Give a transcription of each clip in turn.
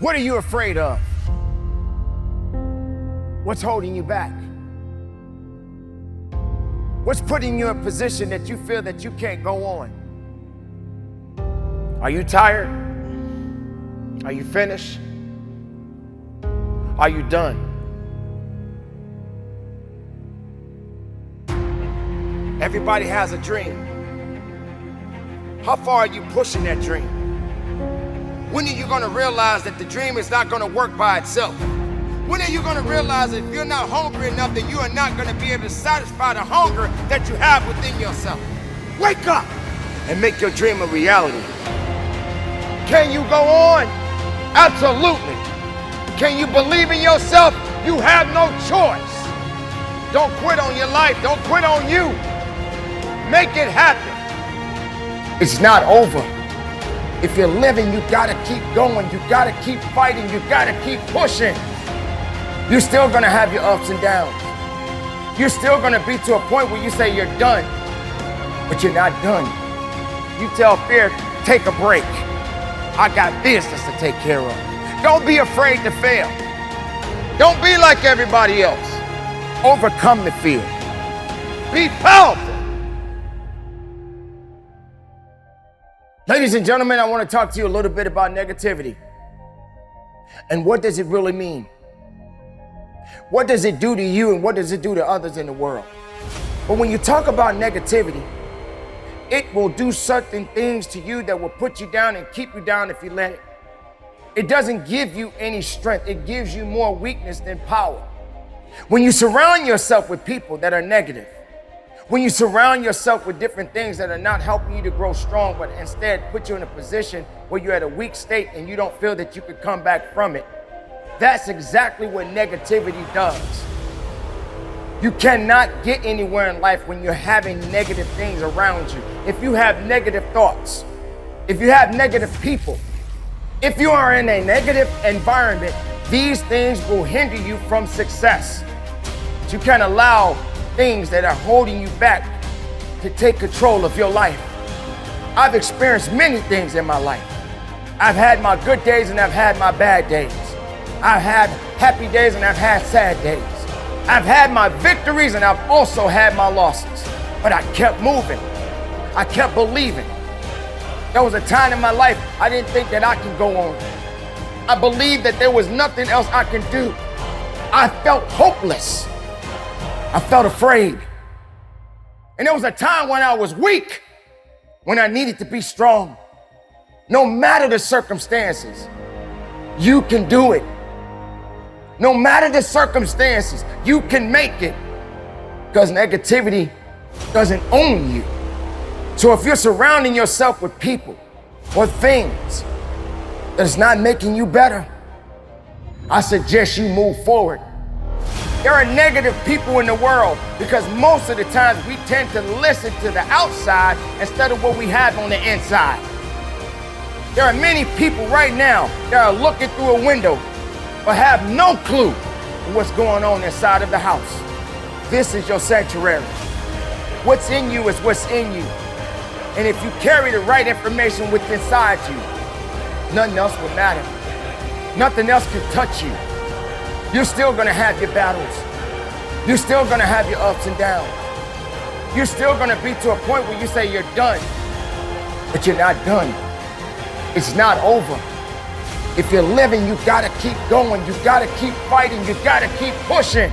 What are you afraid of? What's holding you back? What's putting you in a position that you feel that you can't go on? Are you tired? Are you finished? Are you done? Everybody has a dream. How far are you pushing that dream? When are you going to realize that the dream is not going to work by itself? When are you going to realize that if you're not hungry enough, that you are not going to be able to satisfy the hunger that you have within yourself? Wake up and make your dream a reality. Can you go on? Absolutely. Can you believe in yourself? You have no choice. Don't quit on your life. Don't quit on you. Make it happen. It's not over. If you're living, you gotta keep going. You gotta keep fighting. You gotta keep pushing. You're still gonna have your ups and downs. You're still gonna be to a point where you say you're done, but you're not done. You tell fear, take a break. I got business to take care of. Don't be afraid to fail. Don't be like everybody else. Overcome the fear. Be powerful. Ladies and gentlemen, I want to talk to you a little bit about negativity. And what does it really mean? What does it do to you and what does it do to others in the world? But when you talk about negativity, it will do certain things to you that will put you down and keep you down if you let it. It doesn't give you any strength. It gives you more weakness than power. When you surround yourself with people that are negative, when you surround yourself with different things that are not helping you to grow strong, but instead put you in a position where you're at a weak state and you don't feel that you could come back from it, that's exactly what negativity does. You cannot get anywhere in life when you're having negative things around you. If you have negative thoughts, if you have negative people, if you are in a negative environment, these things will hinder you from success. You can't allow things that are holding you back to take control of your life. I've experienced many things in my life. I've had my good days and I've had my bad days. I've had happy days and I've had sad days. I've had my victories and I've also had my losses. But I kept moving. I kept believing. There was a time in my life I didn't think that I could go on. I believed that there was nothing else I can do. I felt hopeless. I felt afraid. And there was a time when I was weak, when I needed to be strong. No matter the circumstances, you can do it. No matter the circumstances, you can make it. Because negativity doesn't own you. So if you're surrounding yourself with people or things that's not making you better, I suggest you move forward. There are negative people in the world because most of the times we tend to listen to the outside instead of what we have on the inside. There are many people right now that are looking through a window but have no clue what's going on inside of the house. This is your sanctuary. What's in you is what's in you. And if you carry the right information within inside you, nothing else will matter. Nothing else can touch you. You're still gonna have your battles. You're still gonna have your ups and downs. You're still gonna be to a point where you say you're done, but you're not done. It's not over. If you're living, you gotta keep going. You gotta keep fighting. You gotta keep pushing.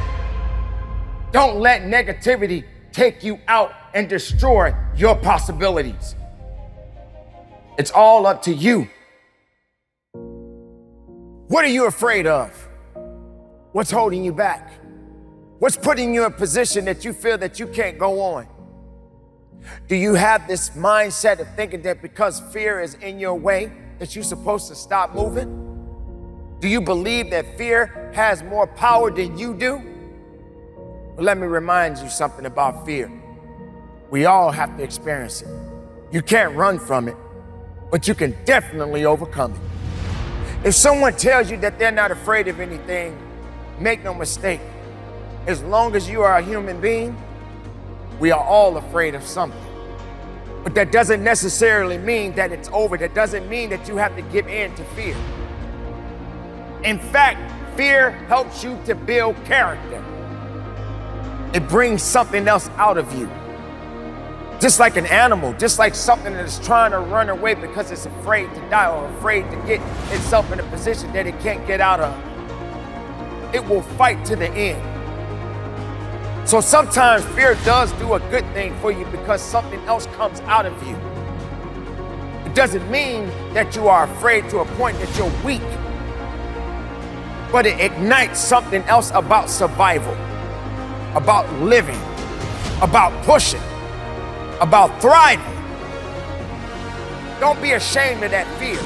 Don't let negativity take you out and destroy your possibilities. It's all up to you. What are you afraid of? What's holding you back? What's putting you in a position that you feel that you can't go on? Do you have this mindset of thinking that because fear is in your way, that you're supposed to stop moving? Do you believe that fear has more power than you do? Well, let me remind you something about fear. We all have to experience it. You can't run from it, but you can definitely overcome it. If someone tells you that they're not afraid of anything, make no mistake. As long as you are a human being, we are all afraid of something. But that doesn't necessarily mean that it's over. That doesn't mean that you have to give in to fear. In fact, fear helps you to build character. It brings something else out of you. Just like an animal, just like something that is trying to run away because it's afraid to die or afraid to get itself in a position that it can't get out of. It will fight to the end. So sometimes fear does do a good thing for you because something else comes out of you. It doesn't mean that you are afraid to a point that you're weak, but it ignites something else about survival, about living, about pushing, about thriving. Don't be ashamed of that fear.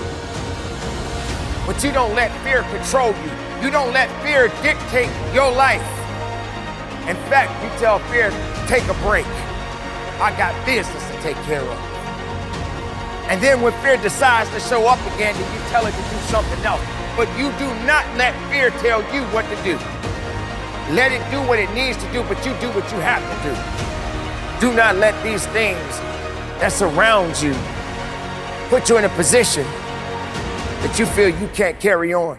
But you don't let fear control you. You don't let fear dictate your life. In fact, you tell fear, take a break. I got business to take care of. And then when fear decides to show up again, then you tell it to do something else. But you do not let fear tell you what to do. Let it do what it needs to do, but you do what you have to do. Do not let these things that surround you put you in a position that you feel you can't carry on.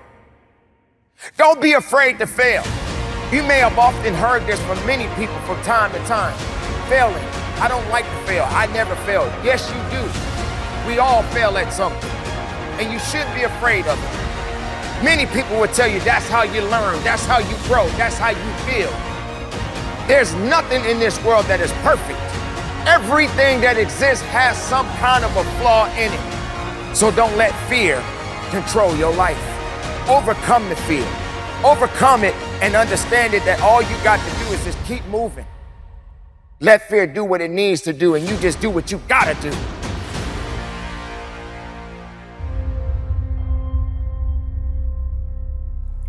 Don't be afraid to fail. You may have often heard this from many people from time to time. Failing. I don't like to fail. I never fail. Yes, you do. We all fail at something. And you shouldn't be afraid of it. Many people will tell you that's how you learn, that's how you grow, that's how you feel. There's nothing in this world that is perfect. Everything that exists has some kind of a flaw in it. So don't let fear control your life. Overcome the fear. Overcome it and understand it that all you got to do is just keep moving. Let fear do what it needs to do and you just do what you gotta do.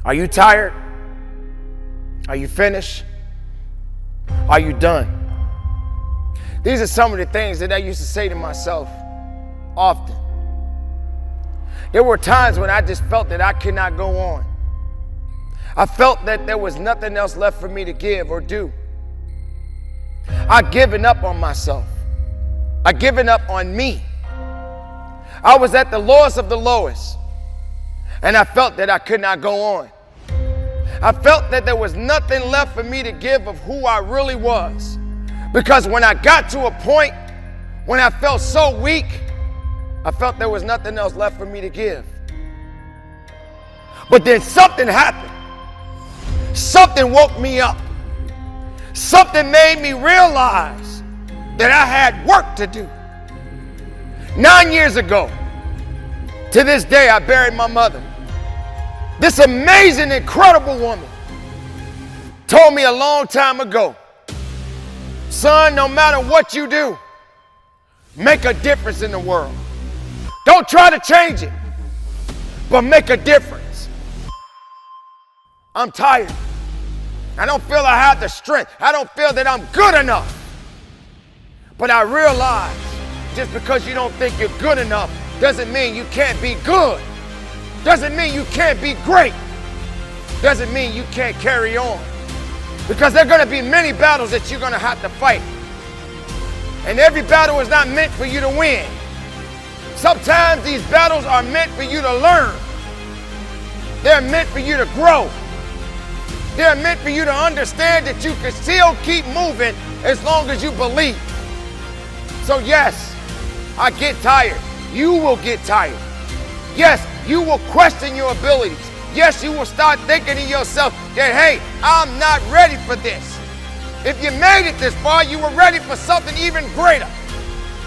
Are you tired? Are you finished? Are you done? These are some of the things that I used to say to myself often. There were times when I just felt that I could not go on. I felt that there was nothing else left for me to give or do. I'd given up on myself. I'd given up on me. I was at the lowest of the lowest, and I felt that I could not go on. I felt that there was nothing left for me to give of who I really was. Because when I got to a point when I felt so weak, I felt there was nothing else left for me to give. But then something happened. Something woke me up. Something made me realize that I had work to do. 9 years ago, to this day, I buried my mother. This amazing, incredible woman told me a long time ago, son, no matter what you do, make a difference in the world. Don't try to change it, but make a difference. I'm tired. I don't feel I have the strength. I don't feel that I'm good enough. But I realize just because you don't think you're good enough doesn't mean you can't be good. Doesn't mean you can't be great. Doesn't mean you can't carry on. Because there are going to be many battles that you're going to have to fight. And every battle is not meant for you to win. Sometimes these battles are meant for you to learn. They're meant for you to grow. They're meant for you to understand that you can still keep moving as long as you believe. So yes, I get tired. You will get tired. Yes, you will question your abilities. Yes, you will start thinking to yourself that, hey, I'm not ready for this. If you made it this far, you were ready for something even greater.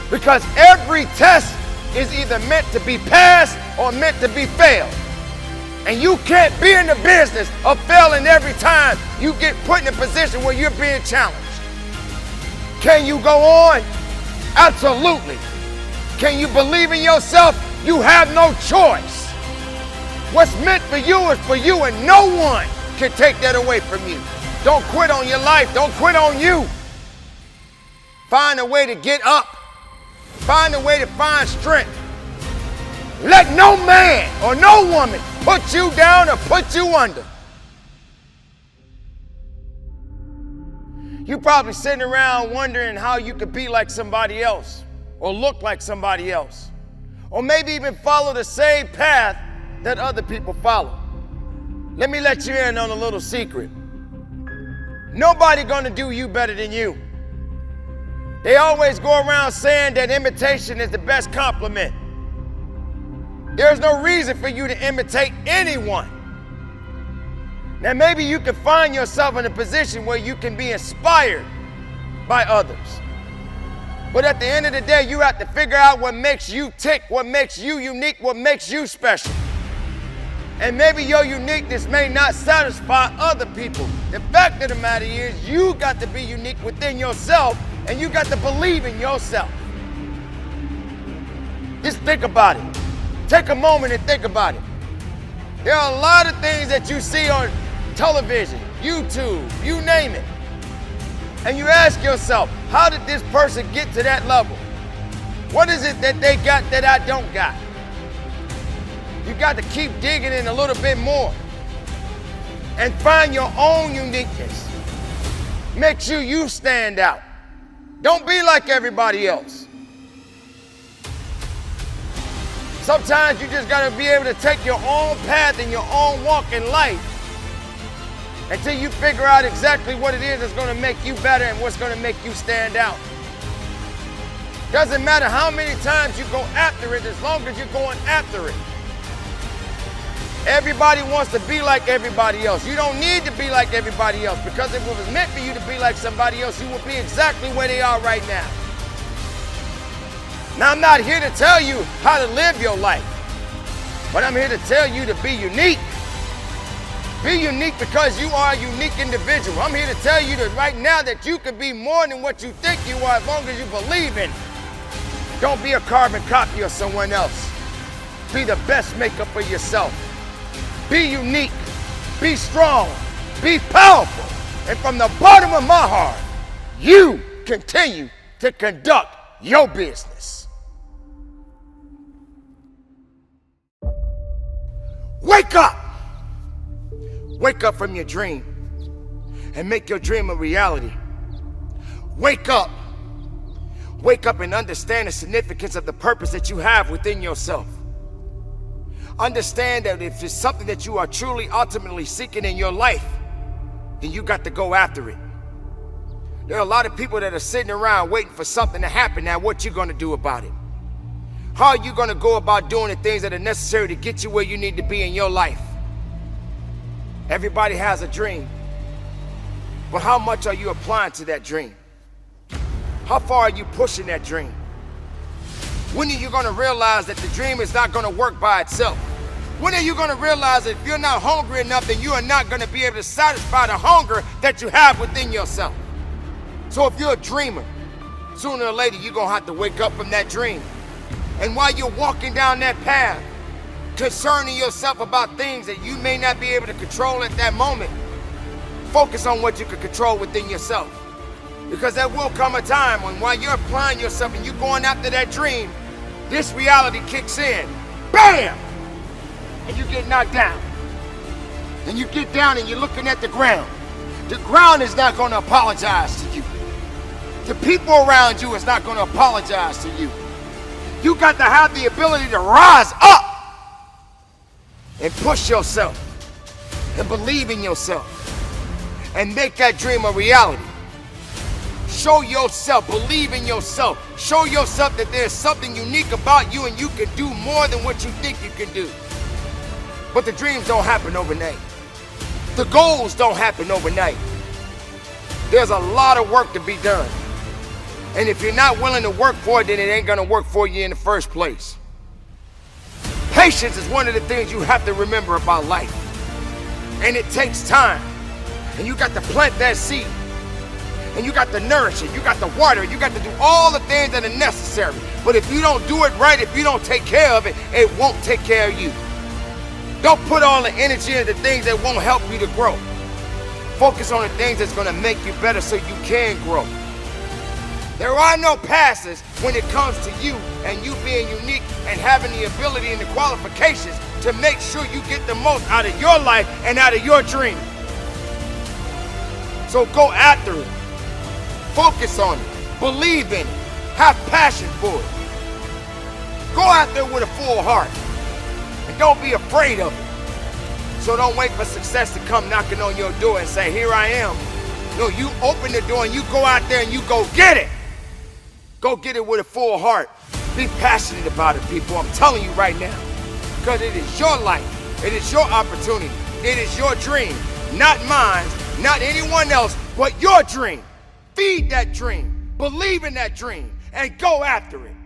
Because every test is either meant to be passed or meant to be failed. And you can't be in the business of failing every time you get put in a position where you're being challenged. Can you go on? Absolutely. Can you believe in yourself? You have no choice. What's meant for you is for you, and no one can take that away from you. Don't quit on your life. Don't quit on you. Find a way to get up. Find a way to find strength. Let no man or no woman put you down or put you under. You're probably sitting around wondering how you could be like somebody else or look like somebody else, or maybe even follow the same path that other people follow. Let me let you in on a little secret. Nobody gonna do you better than you. They always go around saying that imitation is the best compliment. There's no reason for you to imitate anyone. Now maybe you can find yourself in a position where you can be inspired by others. But at the end of the day, you have to figure out what makes you tick, what makes you unique, what makes you special. And maybe your uniqueness may not satisfy other people. The fact of the matter is, you got to be unique within yourself, and you got to believe in yourself. Just think about it. Take a moment and think about it. There are a lot of things that you see on television, YouTube, you name it. And you ask yourself, how did this person get to that level? What is it that they got that I don't got? You got to keep digging in a little bit more and find your own uniqueness. Make sure you stand out. Don't be like everybody else. Sometimes you just got to be able to take your own path and your own walk in life until you figure out exactly what it is that's going to make you better and what's going to make you stand out. Doesn't matter how many times you go after it, as long as you're going after it. Everybody wants to be like everybody else. You don't need to be like everybody else, because if it was meant for you to be like somebody else, you would be exactly where they are right now. Now, I'm not here to tell you how to live your life, but I'm here to tell you to be unique. Be unique because you are a unique individual. I'm here to tell you that right now that you can be more than what you think you are as long as you believe in it. Don't be a carbon copy of someone else. Be the best makeup of yourself. Be unique, be strong, be powerful, and from the bottom of my heart, you continue to conduct your business. Wake up! Wake up from your dream and make your dream a reality. Wake up! Wake up and understand the significance of the purpose that you have within yourself. Understand that if it's something that you are truly ultimately seeking in your life, then you got to go after it. There are a lot of people that are sitting around waiting for something to happen. Now, what you gonna do about it? How are you gonna go about doing the things that are necessary to get you where you need to be in your life? Everybody has a dream, but how much are you applying to that dream? How far are you pushing that dream? When are you gonna realize that the dream is not gonna work by itself? When are you gonna realize that if you're not hungry enough, then you are not gonna be able to satisfy the hunger that you have within yourself? So if you're a dreamer, sooner or later you're gonna have to wake up from that dream. And while you're walking down that path, concerning yourself about things that you may not be able to control at that moment, focus on what you can control within yourself. Because there will come a time when while you're applying yourself and you're going after that dream, this reality kicks in. Bam! And you get knocked down. And you get down and you're looking at the ground. The ground is not going to apologize to you. The people around you is not going to apologize to you. You got to have the ability to rise up and push yourself and believe in yourself and make that dream a reality. Show yourself, believe in yourself. Show yourself that there's something unique about you and you can do more than what you think you can do. But the dreams don't happen overnight. The goals don't happen overnight. There's a lot of work to be done. And if you're not willing to work for it, then it ain't gonna work for you in the first place. Patience is one of the things you have to remember about life. And it takes time. And you got to plant that seed. And you got to nourish it, you got to water it, you got to do all the things that are necessary. But if you don't do it right, if you don't take care of it, it won't take care of you. Don't put all the energy into things that won't help you to grow. Focus on the things that's gonna make you better so you can grow. There are no passes when it comes to you and you being unique and having the ability and the qualifications to make sure you get the most out of your life and out of your dream. So go after it. Focus on it. Believe in it. Have passion for it. Go out there with a full heart. And don't be afraid of it. So don't wait for success to come knocking on your door and say, here I am. No, you open the door and you go out there and you go get it. Go get it with a full heart. Be passionate about it, people. I'm telling you right now. Because it is your life. It is your opportunity. It is your dream. Not mine, not anyone else, but your dream. Feed that dream. Believe in that dream. And go after it.